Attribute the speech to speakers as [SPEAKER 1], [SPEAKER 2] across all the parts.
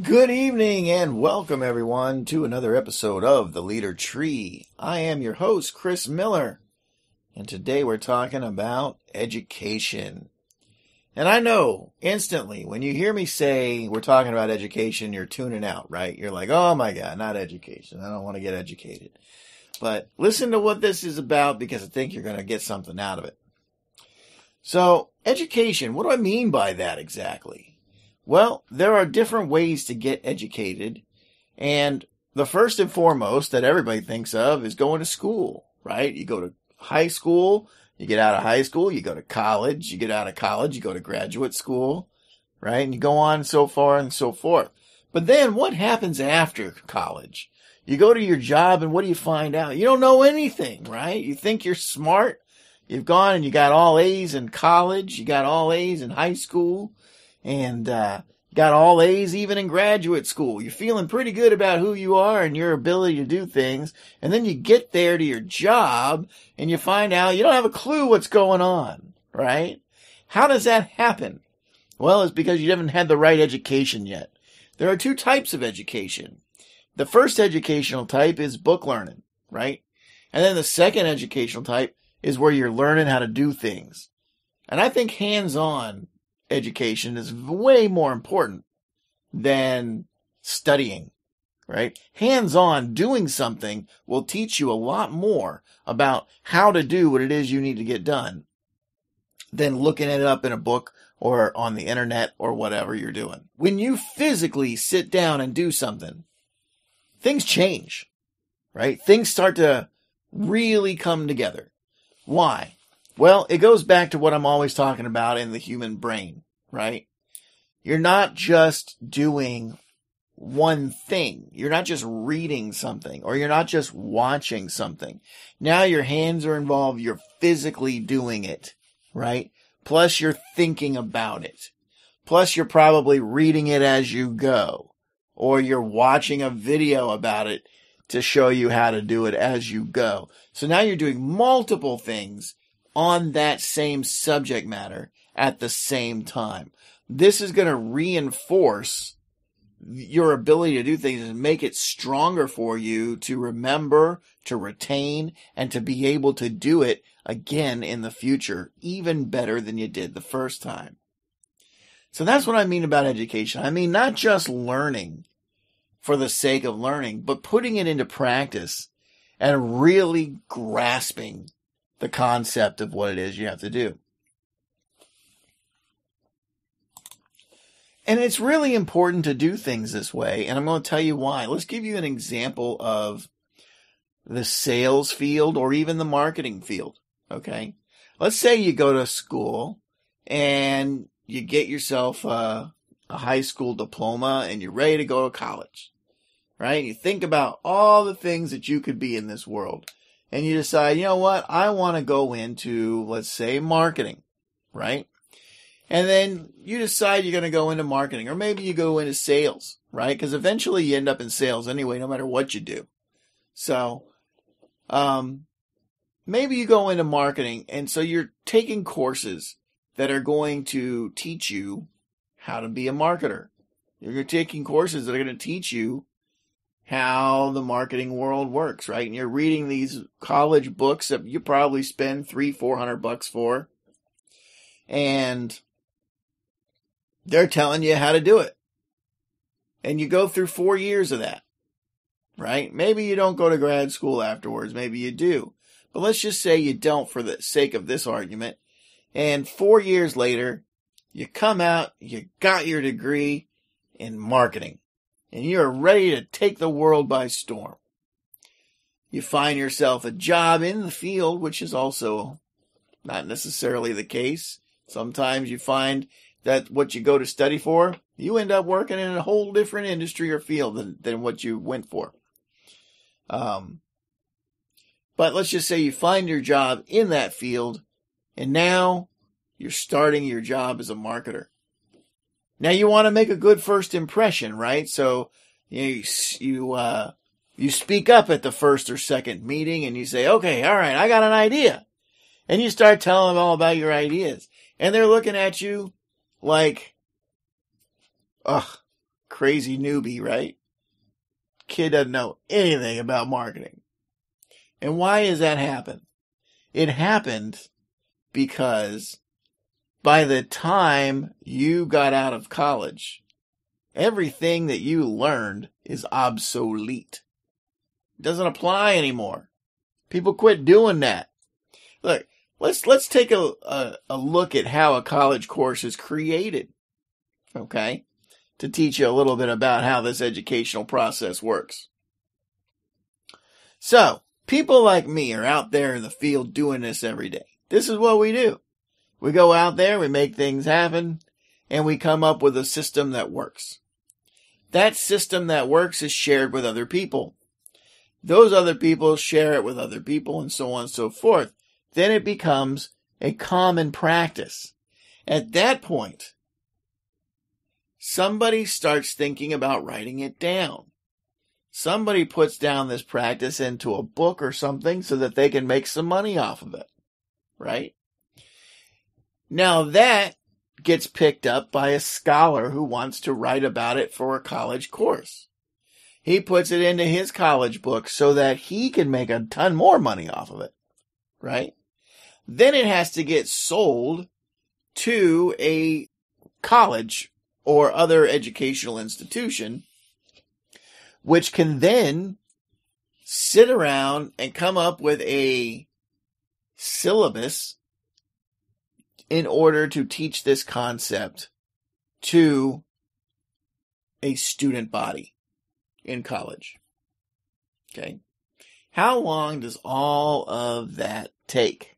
[SPEAKER 1] Good evening and welcome everyone to another episode of The Leader Tree. I am your host, Chris Miller, and today we're talking about education. And I know instantly when you hear me say we're talking about education, you're tuning out, right? You're like, oh my God, not education. I don't want to get educated. But listen to what this is about because I think you're going to get something out of it. So, education, what do I mean by that exactly? Well, there are different ways to get educated, and the first and foremost that everybody thinks of is going to school, right? You go to high school, you get out of high school, you go to college, you get out of college, you go to graduate school, right? And you go on so far and so forth. But then what happens after college? You go to your job, and what do you find out? You don't know anything, right? You think you're smart. You've gone and you got all A's in college, you got all A's in high school, and got all A's even in graduate school. You're feeling pretty good about who you are and your ability to do things. And then you get there to your job and you find out you don't have a clue what's going on, right? How does that happen? Well, it's because you haven't had the right education yet. There are two types of education. The first educational type is book learning, right? And then the second educational type is where you're learning how to do things. And I think hands-on education is way more important than studying, right? Hands-on doing something will teach you a lot more about how to do what it is you need to get done than looking it up in a book or on the internet or whatever you're doing. When you physically sit down and do something, things change, right? Things start to really come together. Why? Well, it goes back to what I'm always talking about in the human brain, right? You're not just doing one thing. You're not just reading something, or you're not just watching something. Now your hands are involved. You're physically doing it, right? Plus you're thinking about it. Plus you're probably reading it as you go, or you're watching a video about it to show you how to do it as you go. So now you're doing multiple things on that same subject matter at the same time. This is going to reinforce your ability to do things and make it stronger for you to remember, to retain, and to be able to do it again in the future, even better than you did the first time. So that's what I mean about education. I mean, not just learning for the sake of learning, but putting it into practice and really grasping the concept of what it is you have to do. And it's really important to do things this way, and I'm going to tell you why. Let's give you an example of the sales field or even the marketing field, okay? Let's say you go to school and you get yourself a high school diploma and you're ready to go to college, right? You think about all the things that you could be in this world. And you decide, you know what, I want to go into, let's say, marketing, right? And then you decide you're going to go into marketing, or maybe you go into sales, right? Because eventually you end up in sales anyway, no matter what you do. So, maybe you go into marketing, and so you're taking courses that are going to teach you how to be a marketer. You're taking courses that are going to teach you how the marketing world works, right? And you're reading these college books that you probably spend $300-400 for, and they're telling you how to do it. And you go through 4 years of that, right? Maybe you don't go to grad school afterwards. Maybe you do. But let's just say you don't for the sake of this argument. And 4 years later, you come out, you got your degree in marketing. And you're ready to take the world by storm. You find yourself a job in the field, which is also not necessarily the case. Sometimes you find that what you go to study for, you end up working in a whole different industry or field than what you went for. But let's just say you find your job in that field, and now you're starting your job as a marketer. Now you want to make a good first impression, right? So you speak up at the first or second meeting and you say, okay, all right, I got an idea. And you start telling them all about your ideas. And they're looking at you like, ugh, crazy newbie, right? Kid doesn't know anything about marketing. And why does that happen? It happened because by the time you got out of college, everything that you learned is obsolete. It doesn't apply anymore. People quit doing that. Look, let's take a look at how a college course is created, okay? To teach you a little bit about how this educational process works. So, people like me are out there in the field doing this every day. This is what we do. We go out there, we make things happen, and we come up with a system that works. That system that works is shared with other people. Those other people share it with other people, and so on and so forth. Then it becomes a common practice. At that point, somebody starts thinking about writing it down. Somebody puts down this practice into a book or something so that they can make some money off of it, right? Now that gets picked up by a scholar who wants to write about it for a college course. He puts it into his college book so that he can make a ton more money off of it, right? Then it has to get sold to a college or other educational institution, which can then sit around and come up with a syllabus in order to teach this concept to a student body in college. Okay. How long does all of that take?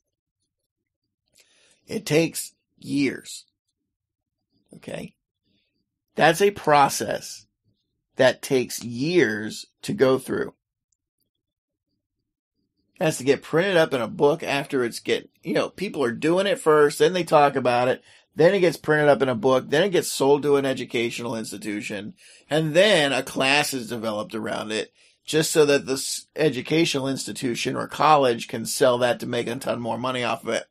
[SPEAKER 1] It takes years. Okay. That's a process that takes years to go through. It has to get printed up in a book after it's people are doing it first, then they talk about it, then it gets printed up in a book, then it gets sold to an educational institution, and then a class is developed around it, just so that this educational institution or college can sell that to make a ton more money off of it.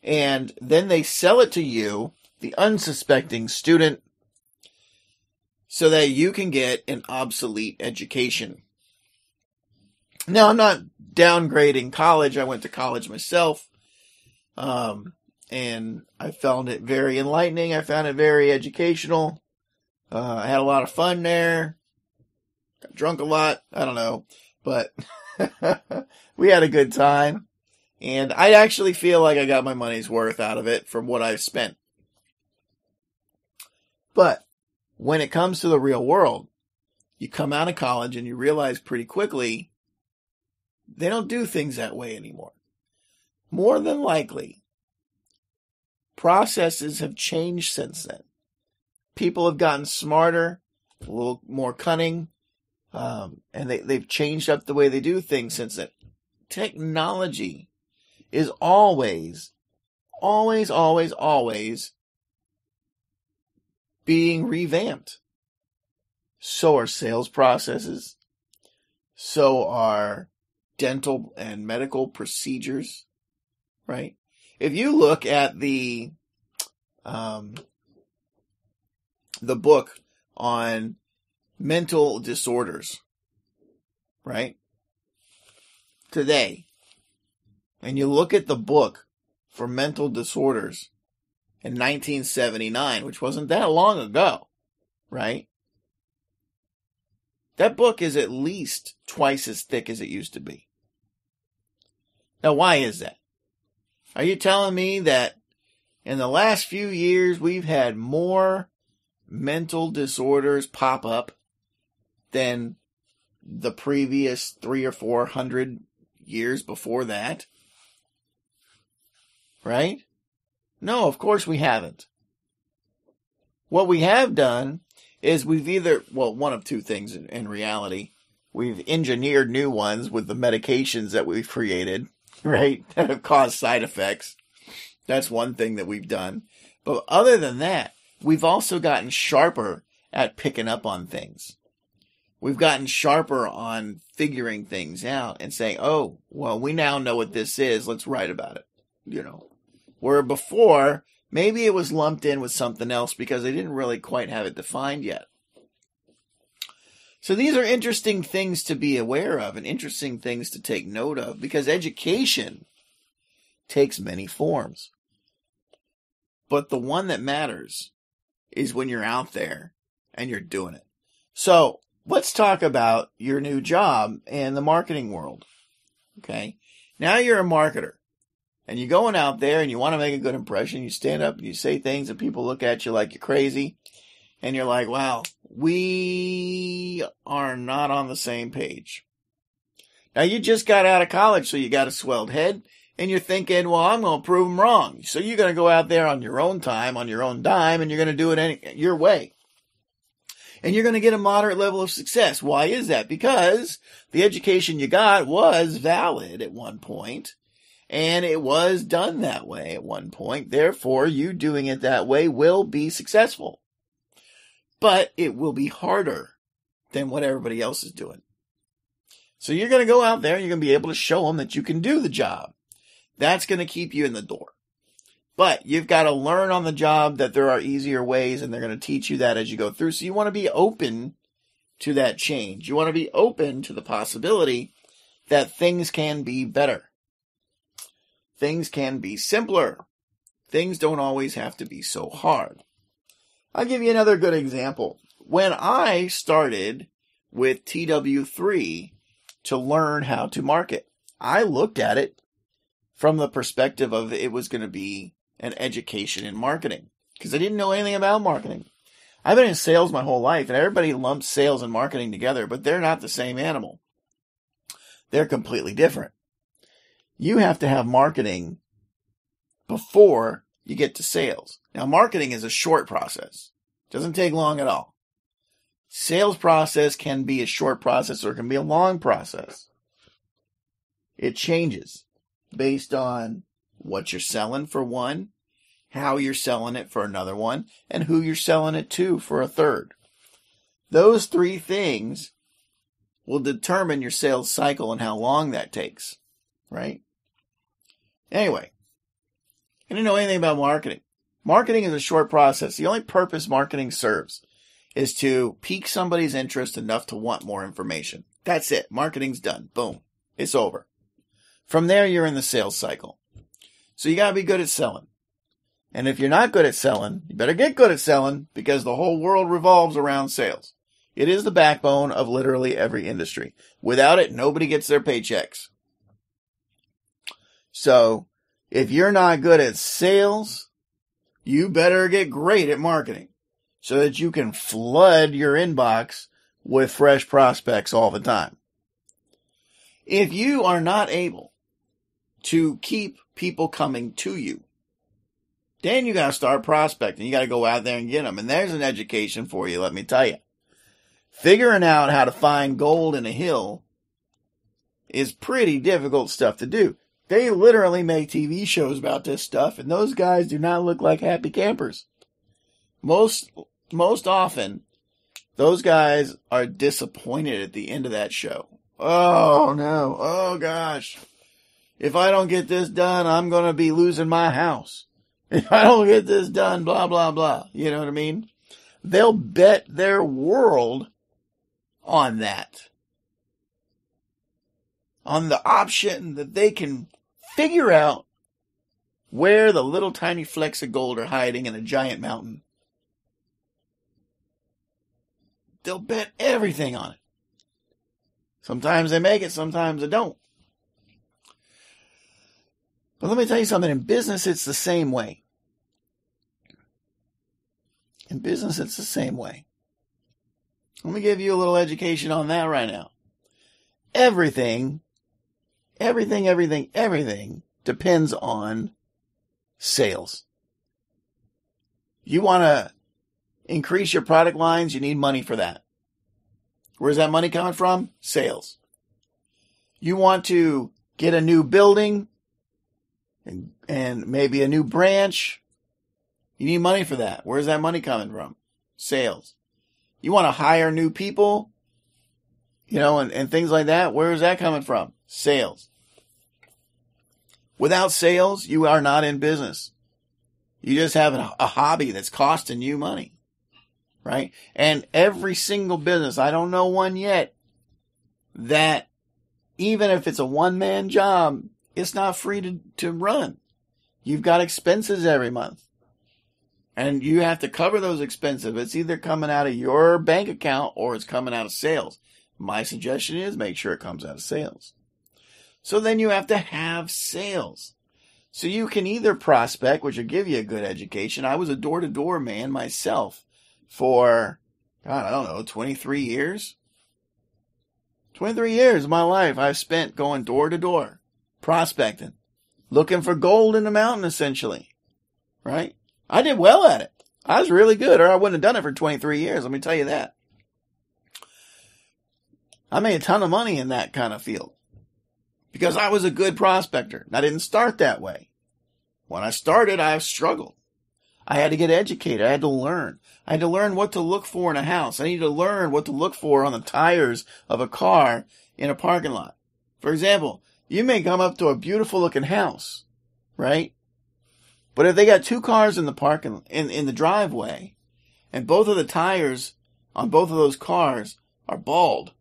[SPEAKER 1] And then they sell it to you, the unsuspecting student, so that you can get an obsolete education. Now, I'm not downgrading college. I went to college myself, and I found it very enlightening. I found it very educational. I had a lot of fun there. Got drunk a lot. I don't know, but we had a good time. And I actually feel like I got my money's worth out of it from what I've spent. But when it comes to the real world, you come out of college and you realize pretty quickly they don't do things that way anymore. More than likely, processes have changed since then. People have gotten smarter, a little more cunning, and they've changed up the way they do things since then. Technology is always being revamped. So are sales processes. So are dental and medical procedures, right? If you look at the book on mental disorders, right? Today, and you look at the book for mental disorders in 1979, which wasn't that long ago, right? That book is at least twice as thick as it used to be. Now, why is that? Are you telling me that in the last few years we've had more mental disorders pop up than the previous 300 or 400 years before that? Right? No, of course we haven't. What we have done is we've either, one of two things in reality. We've engineered new ones with the medications that we've created, right, that have caused side effects. That's one thing that we've done. But other than that, we've also gotten sharper at picking up on things. We've gotten sharper on figuring things out and saying, oh, well, we now know what this is. Let's write about it. Where before, Maybe it was lumped in with something else because they didn't really quite have it defined yet. So these are interesting things to be aware of and interesting things to take note of, because education takes many forms. But the one that matters is when you're out there and you're doing it. So let's talk about your new job in the marketing world. Okay. Now you're a marketer and you're going out there and you want to make a good impression. You stand up and you say things and people look at you like you're crazy. And you're like, wow, we are not on the same page. Now you just got out of college, so you got a swelled head. And you're thinking, well, I'm going to prove them wrong. So you're going to go out there on your own time, on your own dime, and you're going to do it your way. And you're going to get a moderate level of success. Why is that? Because the education you got was valid at one point, and it was done that way at one point. Therefore, you doing it that way will be successful. But it will be harder than what everybody else is doing. So you're going to go out there and you're going to be able to show them that you can do the job. That's going to keep you in the door. But you've got to learn on the job that there are easier ways, and they're going to teach you that as you go through. So you want to be open to that change. You want to be open to the possibility that things can be better. Things can be simpler. Things don't always have to be so hard. I'll give you another good example. When I started with TW3 to learn how to market, I looked at it from the perspective of it was going to be an education in marketing, because I didn't know anything about marketing. I've been in sales my whole life, and everybody lumps sales and marketing together, but they're not the same animal. They're completely different. You have to have marketing before you get to sales. Now, marketing is a short process. It doesn't take long at all. Sales process can be a short process or it can be a long process. It changes based on what you're selling for one, how you're selling it for another one, and who you're selling it to for a third. Those three things will determine your sales cycle and how long that takes, right? Anyway, I didn't know anything about marketing. Marketing is a short process. The only purpose marketing serves is to pique somebody's interest enough to want more information. That's it. Marketing's done. Boom. It's over. From there, you're in the sales cycle. So you got to be good at selling. And if you're not good at selling, you better get good at selling, because the whole world revolves around sales. It is the backbone of literally every industry. Without it, nobody gets their paychecks. So if you're not good at sales, you better get great at marketing so that you can flood your inbox with fresh prospects all the time. If you are not able to keep people coming to you, then you got to start prospecting. You got to go out there and get them. And there's an education for you, let me tell you. Figuring out how to find gold in a hill is pretty difficult stuff to do. They literally make TV shows about this stuff, and those guys do not look like happy campers. Most often, those guys are disappointed at the end of that show. Oh, no. Oh, gosh. If I don't get this done, I'm going to be losing my house. If I don't get this done, blah, blah, blah. You know what I mean? They'll bet their world on that. On the option that they can figure out where the little tiny flecks of gold are hiding in a giant mountain. They'll bet everything on it. Sometimes they make it, sometimes they don't. But let me tell you something. In business, it's the same way. In business, it's the same way. Let me give you a little education on that right now. Everything depends on sales. You want to increase your product lines, you need money for that. Where's that money coming from? Sales. You want to get a new building and maybe a new branch. You need money for that. Where's that money coming from? Sales. You want to hire new people, and things like that. Where is that coming from? Sales. Without sales, you are not in business. You just have a hobby that's costing you money, right? And every single business, I don't know one yet, that even if it's a one-man job, it's not free to run. You've got expenses every month. And you have to cover those expenses. It's either coming out of your bank account or it's coming out of sales. My suggestion is make sure it comes out of sales. So then you have to have sales. So you can either prospect, which will give you a good education. I was a door-to-door man myself for, God, I don't know, 23 years? 23 years of my life I've spent going door-to-door, prospecting, looking for gold in the mountain, essentially, right? I did well at it. I was really good, or I wouldn't have done it for 23 years, let me tell you that. I made a ton of money in that kind of field because I was a good prospector. I didn't start that way. When I started, I struggled. I had to get educated. I had to learn. I had to learn what to look for in a house. I needed to learn what to look for on the tires of a car in a parking lot. For example, you may come up to a beautiful looking house, right? But if they got two cars in the in the driveway, and both of the tires on both of those cars are bald,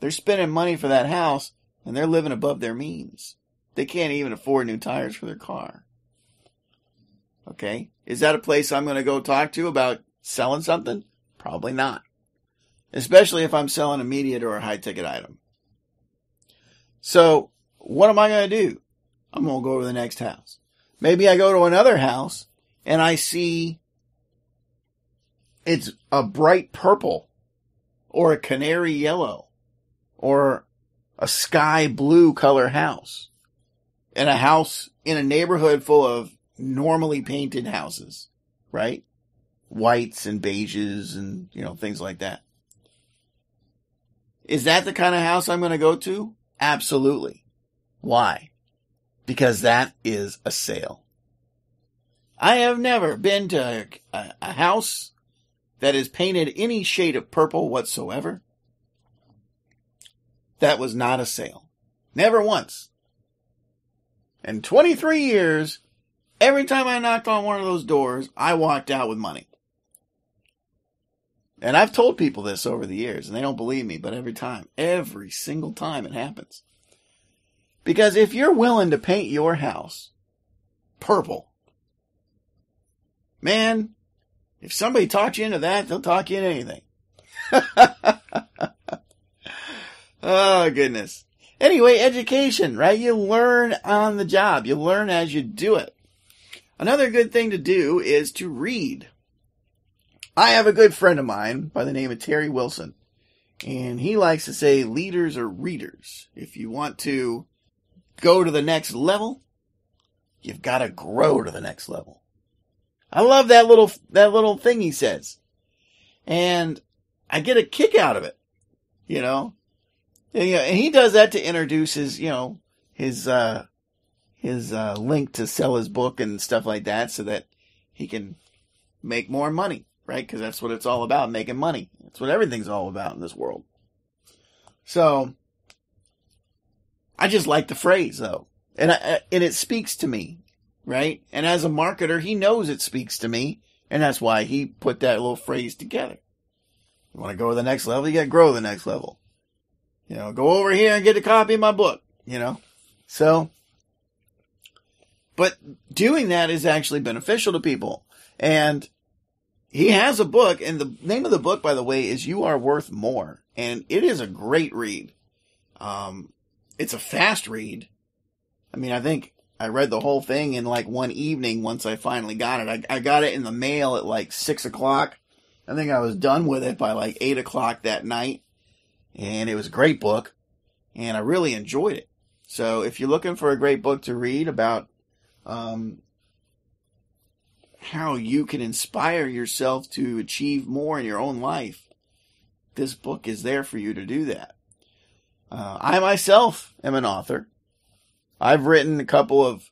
[SPEAKER 1] they're spending money for that house, and they're living above their means. They can't even afford new tires for their car. Okay? Is that a place I'm going to go talk to about selling something? Probably not. Especially if I'm selling an immediate or a high-ticket item. So, what am I going to do? I'm going to go to the next house. Maybe I go to another house, and I see it's a bright purple, or a canary yellow, or a sky blue color house. And a house in a neighborhood full of normally painted houses, right? Whites and beiges and, things like that. Is that the kind of house I'm going to go to? Absolutely. Why? Because that is a sale. I have never been to a house that is painted any shade of purple whatsoever. That was not a sale. Never once. In 23 years, every time I knocked on one of those doors, I walked out with money. And I've told people this over the years, and they don't believe me, but every single time it happens. Because if you're willing to paint your house purple, man, if somebody talks you into that, they'll talk you into anything. Oh, goodness. Anyway, education, right? You learn on the job. You learn as you do it. Another good thing to do is to read. I have a good friend of mine by the name of Terry Wilson, and he likes to say leaders are readers. If you want to go to the next level, you've got to grow to the next level. I love that little thing he says. And I get a kick out of it, And he does that to introduce his link to sell his book and stuff like that so that he can make more money, right? Because that's what it's all about, making money. That's what everything's all about in this world. So, I just like the phrase, though. And it speaks to me, right? And as a marketer, he knows it speaks to me, and that's why he put that little phrase together. You want to go to the next level, you got to grow to the next level. Go over here and get a copy of my book, So, but doing that is actually beneficial to people. And he has a book, and the name of the book, by the way, is You Are Worth More. And it is a great read. It's a fast read. I mean, I think I read the whole thing in like one evening once I finally got it. I got it in the mail at like 6 o'clock. I think I was done with it by like 8 o'clock that night. And it was a great book, and I really enjoyed it. So if you're looking for a great book to read about how you can inspire yourself to achieve more in your own life, this book is there for you to do that. I myself am an author. I've written a couple of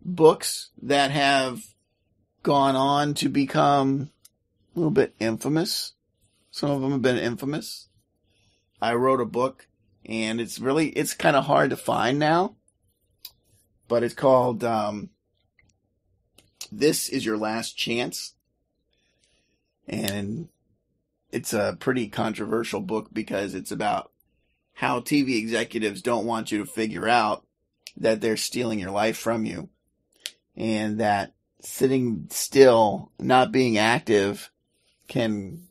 [SPEAKER 1] books that have gone on to become a little bit infamous. Some of them have been infamous. I wrote a book, and it's kind of hard to find now, but it's called This is your last chance. And it's a pretty controversial book because it's about how TV executives don't want you to figure out that they're stealing your life from you. And that sitting still, not being active, can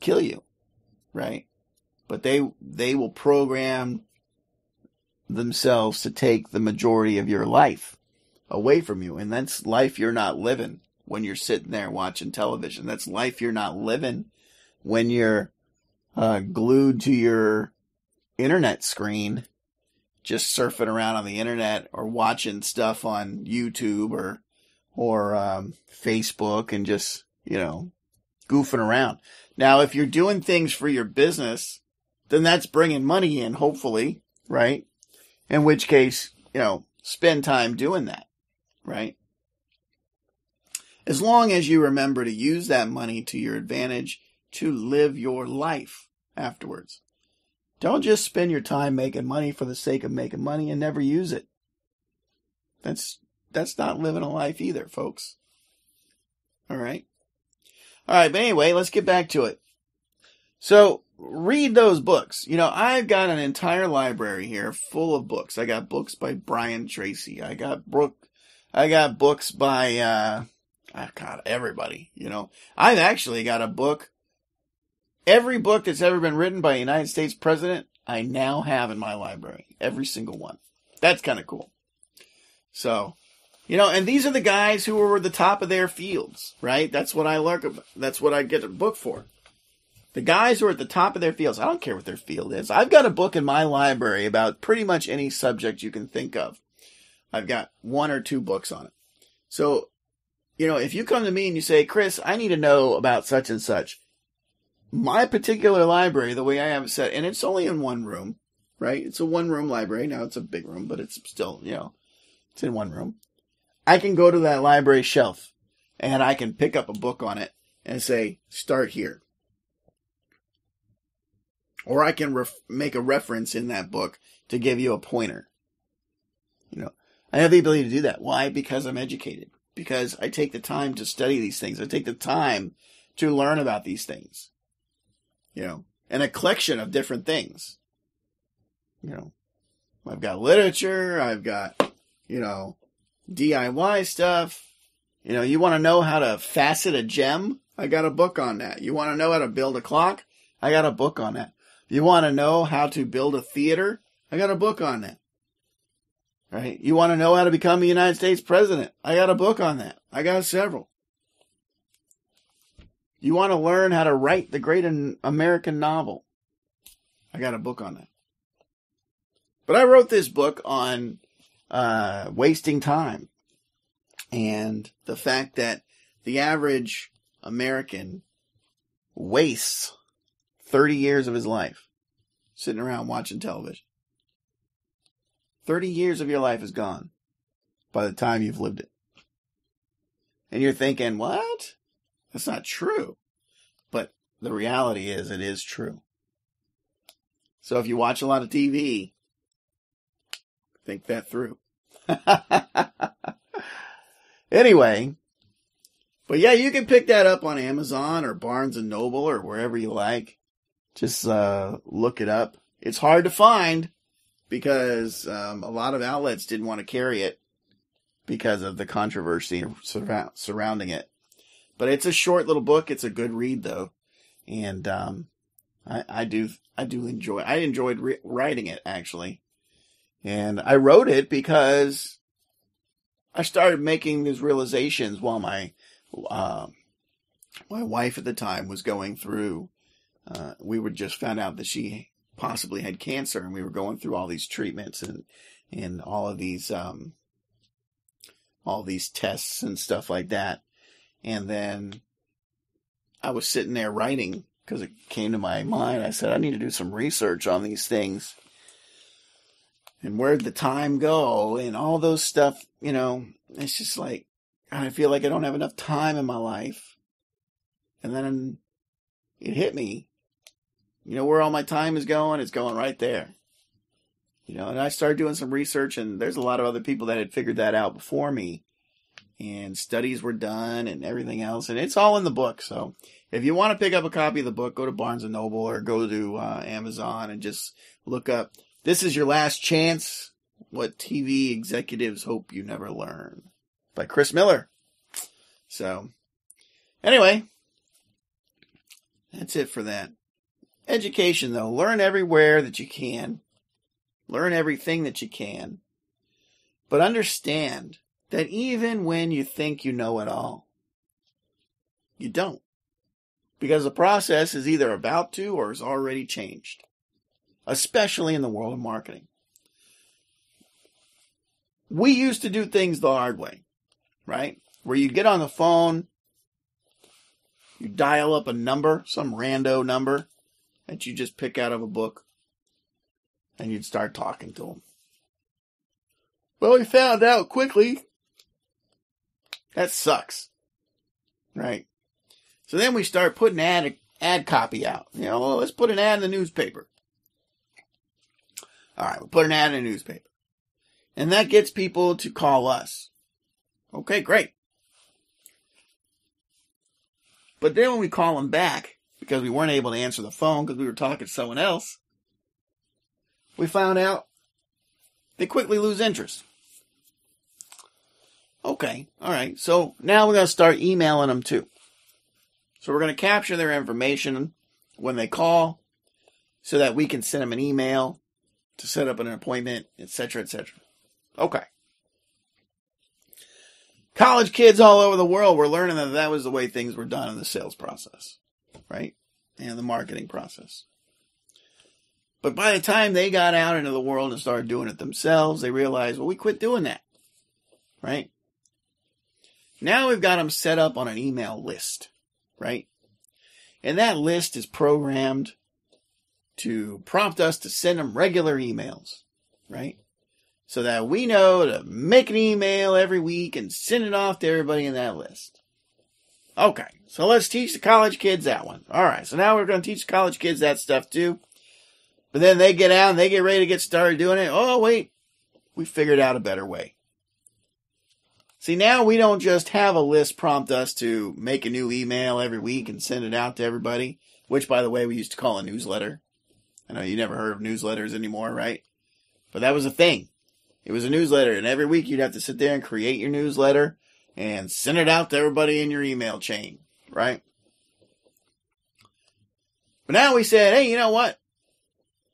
[SPEAKER 1] kill you, right? But they will program themselves to take the majority of your life away from you. And that's life you're not living when you're sitting there watching television. That's life you're not living when you're glued to your internet screen, just surfing around on the internet or watching stuff on YouTube or Facebook and just, goofing around. Now, if you're doing things for your business, then that's bringing money in, hopefully, right? In which case, spend time doing that, right? As long as you remember to use that money to your advantage to live your life afterwards. Don't just spend your time making money for the sake of making money and never use it. That's not living a life either, folks. All right. But anyway, let's get back to it. So, read those books. I've got an entire library here full of books. I got books by Brian Tracy. I got books by, everybody, I've actually got a book. Every book that's ever been written by a United States president, I now have in my library. Every single one. That's kind of cool. So, and these are the guys who were the top of their fields, right? That's what I learned about. That's what I get a book for. The guys who are at the top of their fields. I don't care what their field is. I've got a book in my library about pretty much any subject you can think of. I've got 1 or 2 books on it. So, if you come to me and you say, Chris, I need to know about such and such. My particular library, the way I have it set, and it's only in one room, right? It's a 1-room library. Now it's a big room, but it's still, it's in 1 room. I can go to that library shelf and I can pick up a book on it and say, start here. Or I can make a reference in that book to give you a pointer. I have the ability to do that. Why? Because I'm educated. Because I take the time to study these things. I take the time to learn about these things. And a collection of different things. I've got literature. I've got, DIY stuff. You want to know how to facet a gem? I got a book on that. You want to know how to build a clock? I got a book on that. You want to know how to build a theater? I got a book on that. Right? You want to know how to become a United States president? I got a book on that. I got several. You want to learn how to write the great American novel? I got a book on that. But I wrote this book on wasting time and the fact that the average American wastes 30 years of his life sitting around watching television. 30 years of your life is gone by the time you've lived it. And you're thinking, what? That's not true. But the reality is, it is true. So if you watch a lot of TV, think that through. Anyway, but yeah, you can pick that up on Amazon or Barnes & Noble or wherever you like. Just look it up. It's hard to find because a lot of outlets didn't want to carry it because of the controversy surrounding it. But it's a short little book. It's a good read, though. And I do enjoy. I enjoyed writing it, actually. And I wrote it because I started making these realizations while my wife at the time was going through. We were just found out that she possibly had cancer, and we were going through all these treatments and all of these tests and stuff like that. And then I was sitting there writing because it came to my mind. I said, I need to do some research on these things. And where'd the time go? And all those stuff, it's just like, I feel like I don't have enough time in my life. And then it hit me. Where all my time is going? It's going right there. And I started doing some research, and there's a lot of other people that had figured that out before me. and studies were done and everything else. And it's all in the book. So if you want to pick up a copy of the book, go to Barnes & Noble or go to Amazon and just look up, "This is Your Last Chance, What TV Executives Hope You Never Learn," by Chris Miller. So anyway, that's it for that. Education, though. Learn everywhere that you can. Learn everything that you can. But understand that even when you think you know it all, you don't. Because the process is either about to or is already changed. Especially in the world of marketing. We used to do things the hard way, right? Where you get on the phone, you dial up a number, some rando number that you just pick out of a book, and you'd start talking to them. Well, we found out quickly that sucks, right? So then we start putting ad copy out. Well, let's put an ad in the newspaper. All right, we'll put an ad in the newspaper. And that gets people to call us. Okay, great. But then when we call them back, because we weren't able to answer the phone because we were talking to someone else, we found out they quickly lose interest. Okay, all right. So now we're going to start emailing them too. So we're going to capture their information when they call so that we can send them an email to set up an appointment, etc., etc. Okay. College kids all over the world were learning that was the way things were done in the sales process, right? And the marketing process. But by the time they got out into the world and started doing it themselves, they realized, well, we quit doing that, right? Now we've got them set up on an email list, right? And that list is programmed to prompt us to send them regular emails, right? So that we know to make an email every week and send it off to everybody in that list. Okay, so let's teach the college kids that one. All right, so now we're going to teach the college kids that stuff too. But then they get out and they get ready to get started doing it. Oh, wait, we figured out a better way. See, now we don't just have a list prompt us to make a new email every week and send it out to everybody, which, by the way, we used to call a newsletter. I know you never heard of newsletters anymore, right? But that was a thing. It was a newsletter, and every week you'd have to sit there and create your newsletter and send it out to everybody in your email chain, right? But now we said, hey, you know what?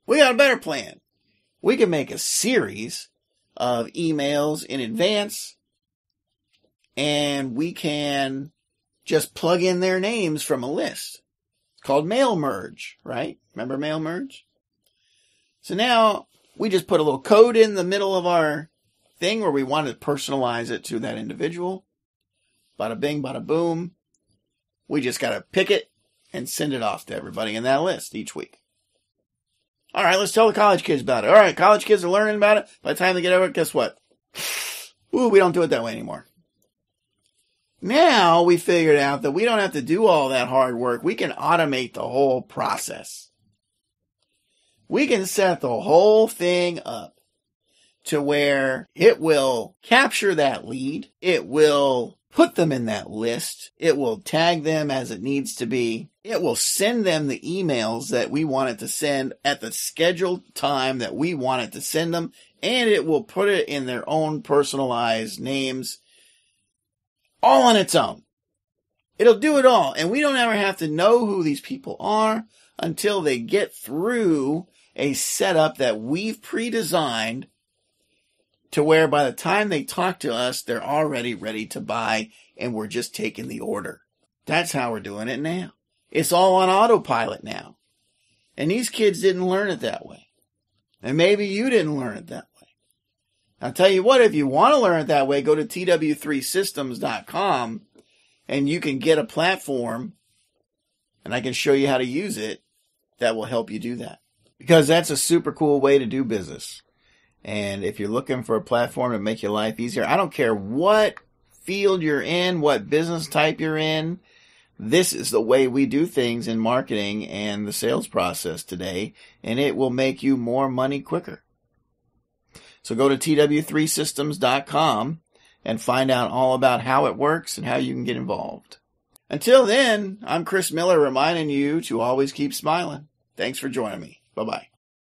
[SPEAKER 1] We got a better plan. We can make a series of emails in advance, and we can just plug in their names from a list. It's called mail merge, right? Remember mail merge? So now we just put a little code in the middle of our thing where we want to personalize it to that individual. Bada bing, bada boom. We just got to pick it and send it off to everybody in that list each week. All right, let's tell the college kids about it. All right, college kids are learning about it. By the time they get over it, guess what? Ooh, we don't do it that way anymore. Now we figured out that we don't have to do all that hard work. We can automate the whole process. We can set the whole thing up to where it will capture that lead. It will put them in that list. It will tag them as it needs to be. It will send them the emails that we want it to send at the scheduled time that we want it to send them. And it will put it in their own personalized names all on its own. It'll do it all. And we don't ever have to know who these people are until they get through a setup that we've pre-designed to where by the time they talk to us, they're already ready to buy and we're just taking the order. That's how we're doing it now. It's all on autopilot now. And these kids didn't learn it that way. And maybe you didn't learn it that way. I'll tell you what, if you want to learn it that way, go to tw3systems.com and you can get a platform and I can show you how to use it that will help you do that. Because that's a super cool way to do business. And if you're looking for a platform to make your life easier, I don't care what field you're in, what business type you're in, this is the way we do things in marketing and the sales process today, and it will make you more money quicker. So go to tw3systems.com and find out all about how it works and how you can get involved. Until then, I'm Chris Miller reminding you to always keep smiling. Thanks for joining me. Bye-bye.